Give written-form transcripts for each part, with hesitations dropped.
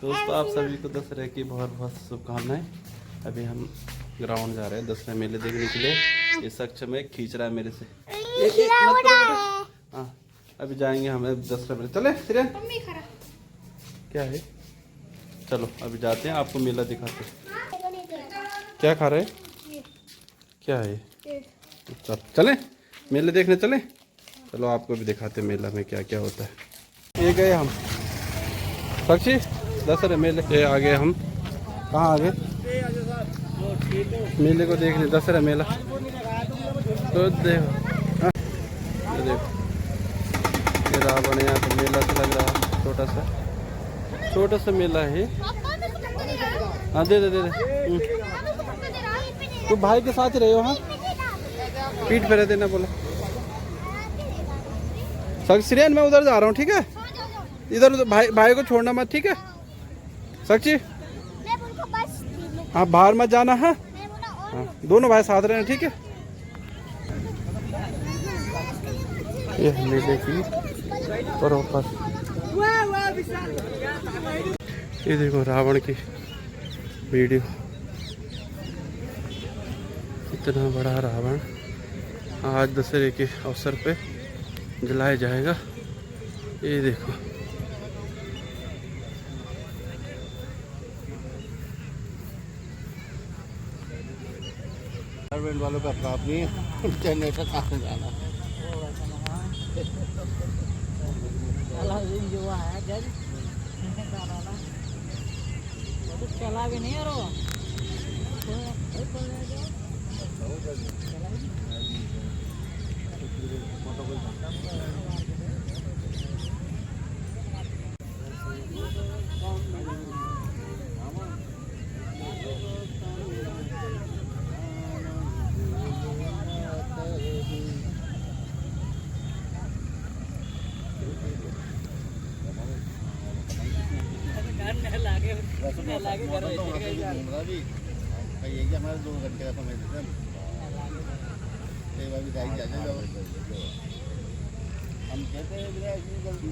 दोस्तों आप सभी को दशहरे की बहुत बहुत शुभकामनाएं। अभी हम ग्राउंड जा रहे हैं दशहरा मेले देखने के लिए। ये सक्षम में खींच रहा है मेरे से। हाँ अभी जाएंगे हम दशहरा मेले। चले सिरियन क्या है, चलो अभी जाते हैं, आपको मेला दिखाते हैं। क्या खा रहे, क्या है, चल चले मेले देखने चले। चलो आपको भी दिखाते हैं मेला में क्या क्या होता है। ये गए हम साक्षी दशहरा मेले के आगे, हम कहाँ आ गए मेले को देखने, दशहरा मेला। तो देखो ये रावण यहाँ पर मेला से लग रहा है, छोटा सा मेला है। हाँ दे दे दे दे। तो भाई के साथ ही रहे हो। हाँ पीठ फेरे देना बोला। श्रेयन मैं उधर जा रहा हूँ, ठीक है, इधर भाई को छोड़ना मत, ठीक है साक्षी। हाँ बाहर मत जाना। हाँ हाँ दोनों भाई साथ रहना, ठीक है। ये मेले की प्रॉपर, ये देखो रावण की वीडियो, इतना बड़ा रावण आज दशहरे के अवसर पे जलाया जाएगा। ये देखो वालों का अपराध नहीं है, जनरेटर कहाँ जाना चला भी नहीं यार। हमारे 2 घंटे का समय देते हैं, हम कहते हैं जल्दी।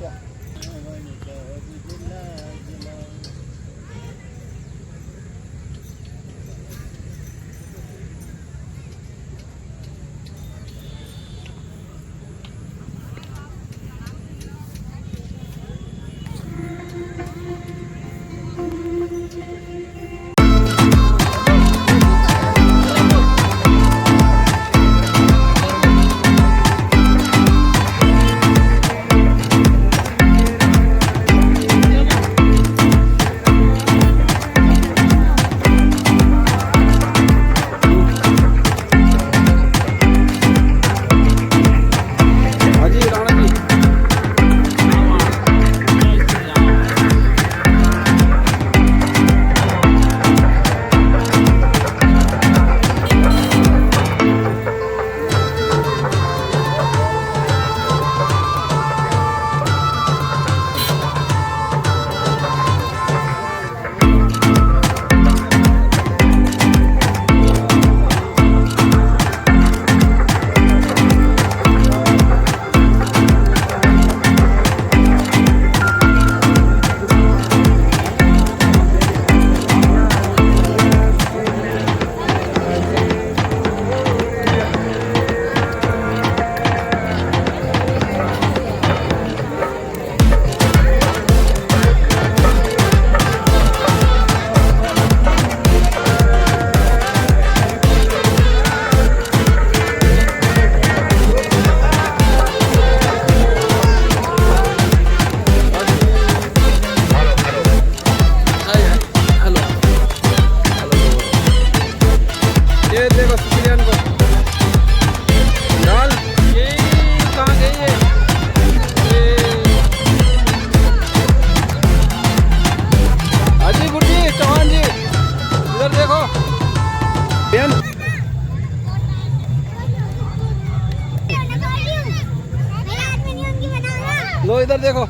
लो इधर देखो,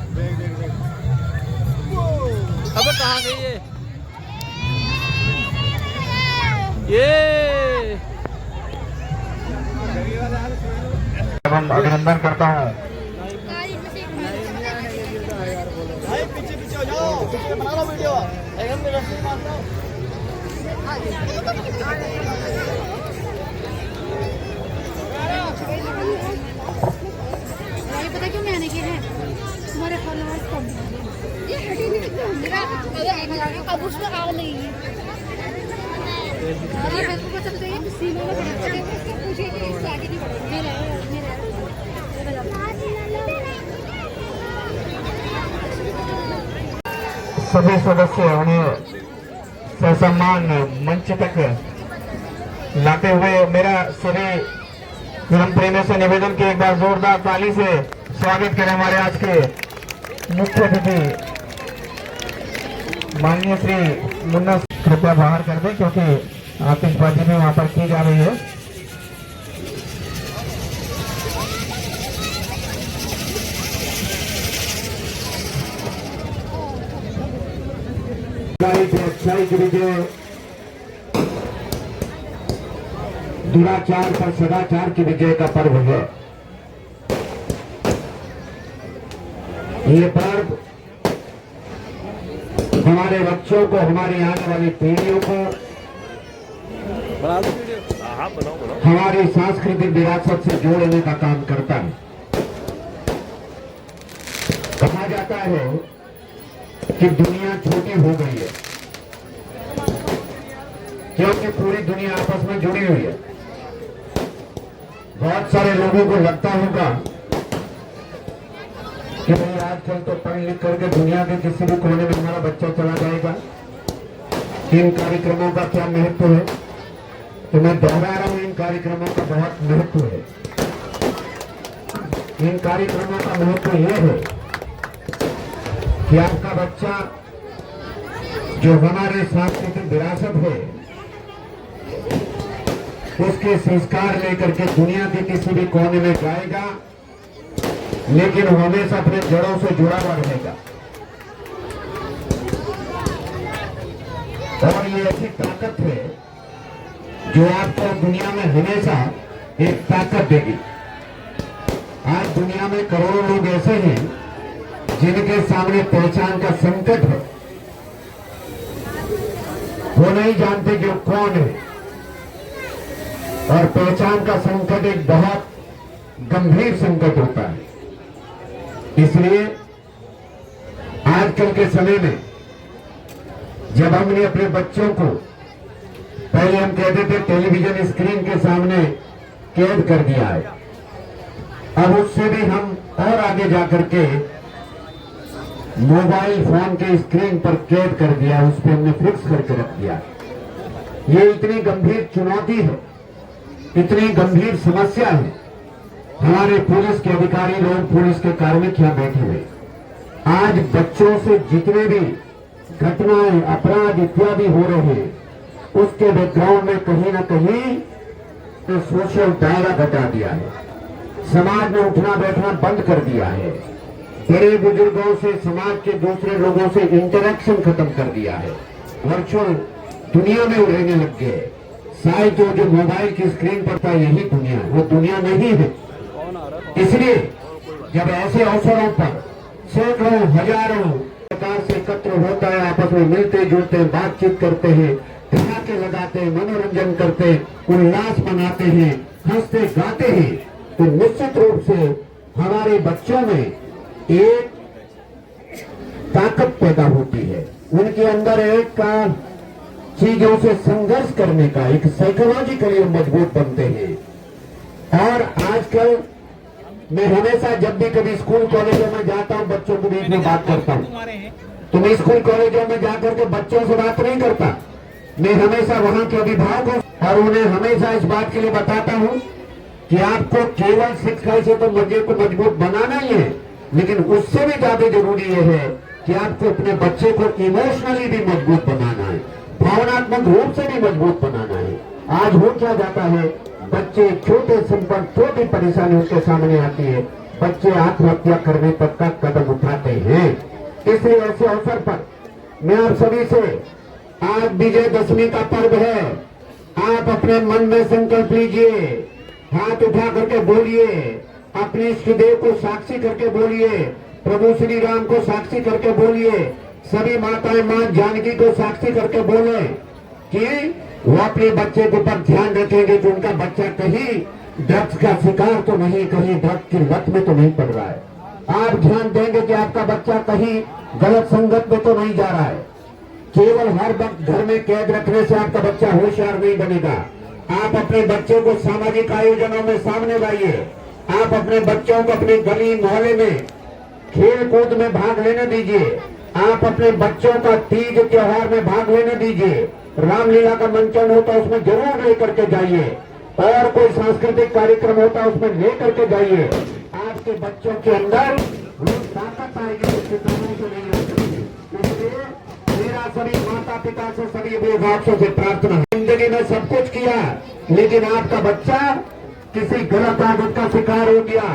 अबे कहाँ गई ये अभिनंदन करता हूँ। पीछे पीछे हो जाओ। लो वीडियो एकदम रस्सी मार दो ये पता क्यों मैंने किया है तुम्हारे फॉलोअर्स कम ये हटी नहीं मेरा अब उसमें आग नहीं है अरे मेरे को चलते हैं सीनों में बड़े उसको पूछे कि इससे आगे नहीं बढ़ेगा सभी सदस्य उन्हें ससम्मान मंच तक लाते हुए मेरा सभी फिल्म प्रेमियों से निवेदन कि एक बार जोरदार ताली से स्वागत करें हमारे आज के मुख्य अतिथि माननीय श्री मुन्ना। कृपया बाहर कर दें क्योंकि आतिशबाजी भी वहां पर की जा रही है। अच्छाई की विजय, दुराचार पर सदाचार की विजय का पर्व है। ये पर्व हमारे बच्चों को, हमारी आने वाली पीढ़ियों को हमारी सांस्कृतिक विरासत से जोड़ने का काम करता है। कहा जाता है कि दुनिया छोटी हो गई है क्योंकि पूरी दुनिया आपस में जुड़ी हुई है। बहुत सारे लोगों को लगता होगा कि भाई आजकल तो पढ़ लिख करके दुनिया के किसी भी कोने में हमारा बच्चा चला जाएगा, इन कार्यक्रमों का क्या महत्व है। तो मैं दोहरा रहा हूं, इन कार्यक्रमों का बहुत महत्व है। इन कार्यक्रमों का महत्व यह है कि आपका बच्चा जो हमारे सांस्कृतिक विरासत है उसके संस्कार लेकर के दुनिया के किसी भी कोने में जाएगा, लेकिन हमेशा अपने जड़ों से जुड़ा हुआ रहेगा। और ये ऐसी ताकत है जो आपको दुनिया में हमेशा एक ताकत देगी। आज दुनिया में करोड़ों लोग ऐसे हैं जिनके सामने पहचान का संकट है, वो नहीं जानते कि वो कौन है। और पहचान का संकट एक बहुत गंभीर संकट होता है। इसलिए आजकल के समय में जब हमने अपने बच्चों को, पहले हम कहते थे टेलीविजन स्क्रीन के सामने कैद कर दिया है, अब उससे भी हम और आगे जाकर के मोबाइल फोन के स्क्रीन पर कैद कर दिया, उस पर हमने फिक्स करके रख दिया। ये इतनी गंभीर चुनौती है, इतनी गंभीर समस्या है। हमारे पुलिस के अधिकारी लोग, पुलिस के कार्मिक यहाँ बैठे हुए, आज बच्चों से जितने भी घटनाएं, अपराध इत्यादि हो रहे हैं, उसके बैकग्राउंड में कहीं ना कहीं तो सोशल दायरा घटा दिया है। समाज में उठना बैठना बंद कर दिया है। बड़े बुजुर्गों से, समाज के दूसरे लोगों से इंटरेक्शन खत्म कर दिया है। वर्चुअल दुनिया में रहने लग गए। शायद जो मोबाइल की स्क्रीन पर था यही दुनिया, वो दुनिया नहीं है। इसलिए जब ऐसे अवसरों पर सैकड़ों हजारों प्रकार से एकत्र होता है, आपस में मिलते जुलते हैं, बातचीत करते हैं, ठहाके लगाते हैं, मनोरंजन करते हैं, उल्लास मनाते हैं, हंसते गाते हैं, तो निश्चित रूप से हमारे बच्चों में एक ताकत पैदा होती है। उनके अंदर एक चीजों से संघर्ष करने का एक साइकोलॉजिकली मजबूत बनते हैं। और आजकल मैं हमेशा जब भी कभी स्कूल कॉलेजों में जाता हूं, बच्चों के बीच में बात करता हूं, तो मैं स्कूल कॉलेजों में जाकर के बच्चों से बात नहीं करता। मैं हमेशा वहां के अभिभावकों और उन्हें हमेशा इस बात के लिए बताता हूं कि आपको केवल शिक्षा से तो मुझे को मजबूत बनाना ही है, लेकिन उससे भी ज्यादा जरूरी यह है कि आपको अपने बच्चे को इमोशनली भी मजबूत बनाना है, भावनात्मक रूप से भी मजबूत बनाना है। आज हो क्या जाता है, बच्चे छोटे सिंपल छोटी परेशानी उनके सामने आती है, बच्चे आत्महत्या करने तक का कदम उठाते हैं। इसलिए ऐसे अवसर पर मैं आप सभी से, आज विजयदशमी का पर्व है, आप अपने मन में संकल्प लीजिए, हाथ उठा करके बोलिए, अपने इष्ट देव को साक्षी करके बोलिए, प्रभु श्री राम को साक्षी करके बोलिए, सभी माताएं मां जानकी को साक्षी करके बोले कि वो अपने बच्चे के ऊपर ध्यान रखेंगे कि उनका बच्चा कहीं ड्रग्स का शिकार तो नहीं, कहीं ड्रग्स की लत में तो नहीं पड़ रहा है। आप ध्यान देंगे कि आपका बच्चा कहीं गलत संगत में तो नहीं जा रहा है। केवल हर वक्त घर में कैद रखने से आपका बच्चा होशियार नहीं बनेगा। आप अपने बच्चों को सामाजिक आयोजनों में सामने लाइए। आप अपने बच्चों को अपने गली मोहल्ले में खेल कूद में भाग लेने दीजिए। आप अपने बच्चों का तीज त्योहार में भाग लेने दीजिए। रामलीला का मंचन होता है उसमें जरूर लेकर के जाइए, और कोई सांस्कृतिक कार्यक्रम होता है उसमें लेकर के जाइए। आपके बच्चों के अंदर वो ताकत आएगी जो किताबों से नहीं आ सकती। इसलिए मेरा सभी माता पिता से, सभी अभिभावकों से प्रार्थना है, जिंदगी में सब कुछ किया लेकिन आपका बच्चा किसी गलत आदत का शिकार हो गया,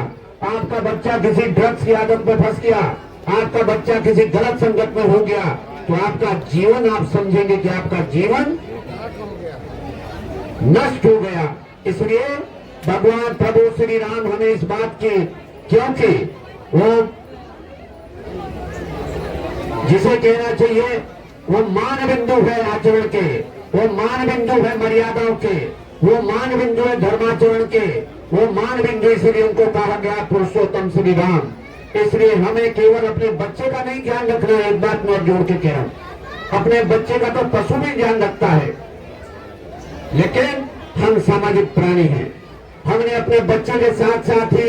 आपका बच्चा किसी ड्रग्स की आदत में फंस गया, आपका बच्चा किसी गलत संगत में हो गया, तो आपका जीवन, आप समझेंगे कि आपका जीवन नष्ट हो गया। इसलिए भगवान प्रभु श्री राम हमें इस बात की, क्योंकि वो जिसे कहना चाहिए वो मान बिंदु है आचरण के, वो मान बिंदु है मर्यादाओं के, वो मान बिंदु है धर्माचरण के, वो मान बिंदु, इसलिए उनको कहा गया पुरुषोत्तम श्री राम। इसलिए हमें केवल अपने बच्चे का नहीं ध्यान रखना है। एक बात मैं जोड़ के कह रहा हूं, अपने बच्चे का तो पशु भी ध्यान रखता है, लेकिन हम सामाजिक प्राणी हैं। हमने अपने बच्चे के साथ साथ ही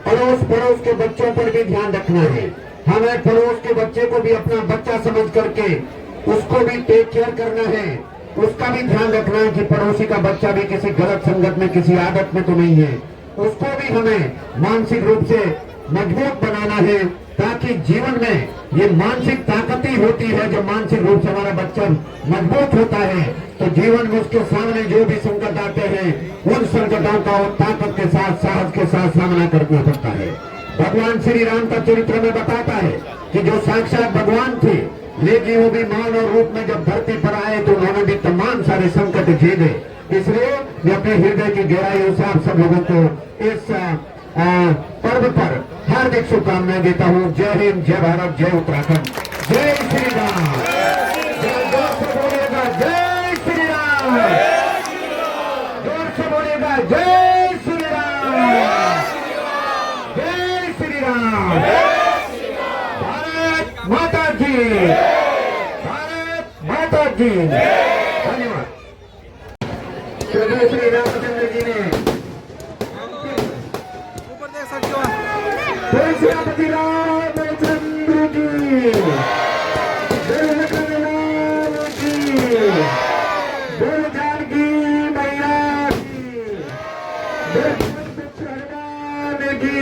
अड़ोस पड़ोस के बच्चों पर भी ध्यान रखना है। हमें पड़ोस के बच्चे को भी अपना बच्चा समझ करके उसको भी टेक केयर करना है, उसका भी ध्यान रखना है कि पड़ोसी का बच्चा भी किसी गलत संगत में, किसी आदत में तो नहीं है। उसको भी हमें मानसिक रूप से मजबूत बनाना है, ताकि जीवन में ये मानसिक ताकत ही होती है। जब मानसिक रूप से हमारा बच्चा मजबूत होता है तो जीवन में उसके सामने जो भी संकट आते हैं उन संकटों का ताकत के साथ, साहस के साथ सामना करना पड़ता है। भगवान श्री राम का चरित्र में बताता है कि जो साक्षात भगवान थे, लेकिन वो भी मानव रूप में जब धरती पर आए तो उन्होंने भी तमाम सारे संकट झेले। इसलिए मैं अपने हृदय की गहराइयों से आप सब लोगों को इस पर्व पर हार्दिक शुभकामनाएं देता हूँ। जय हिंद, जय भारत, जय उत्तराखंड, जय श्री राम। जोर से बोलिएगा जय श्री राम, जोर से बोलिएगा जय श्री राम, जय श्री राम। भारत माता की, भारत माता की धन्यवाद। श्री रामचंद्र जी ने श्रीपति रामचंद्र की, राम की, जानकी मैया की।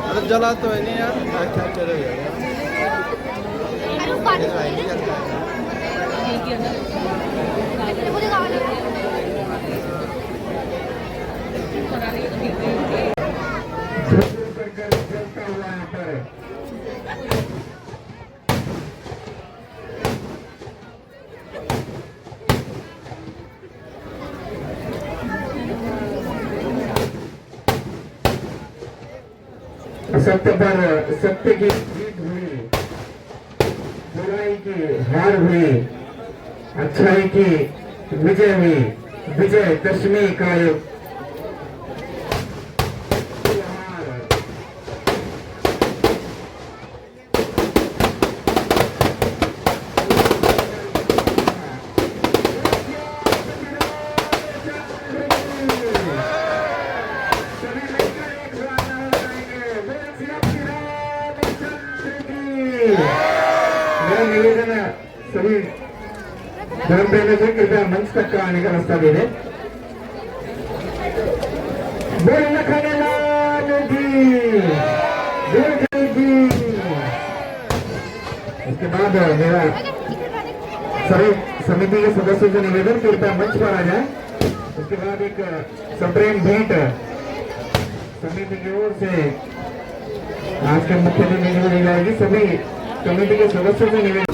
अरे जला तो है नहीं यार, क्या चलेगा सत्य पर सत्य की जीत हुई, बुराई की हार हुई, अच्छाई की विजय हुई। विजय दशमी का निवेदन सभी धर्म प्रेमी से कृपया मंच तक का आने का रास्ता दे दें। बोल लखन लाल की, बोल की। इसके बाद मेरा सभी समिति के सदस्यों से निवेदन कृपया मंच पर आ जाए। उसके बाद एक सप्रेम भेंट समिति की ओर से आज के मुख्य अतिथि को दी जाएगी। सभी कमेटी के सदस्यों से निवेदन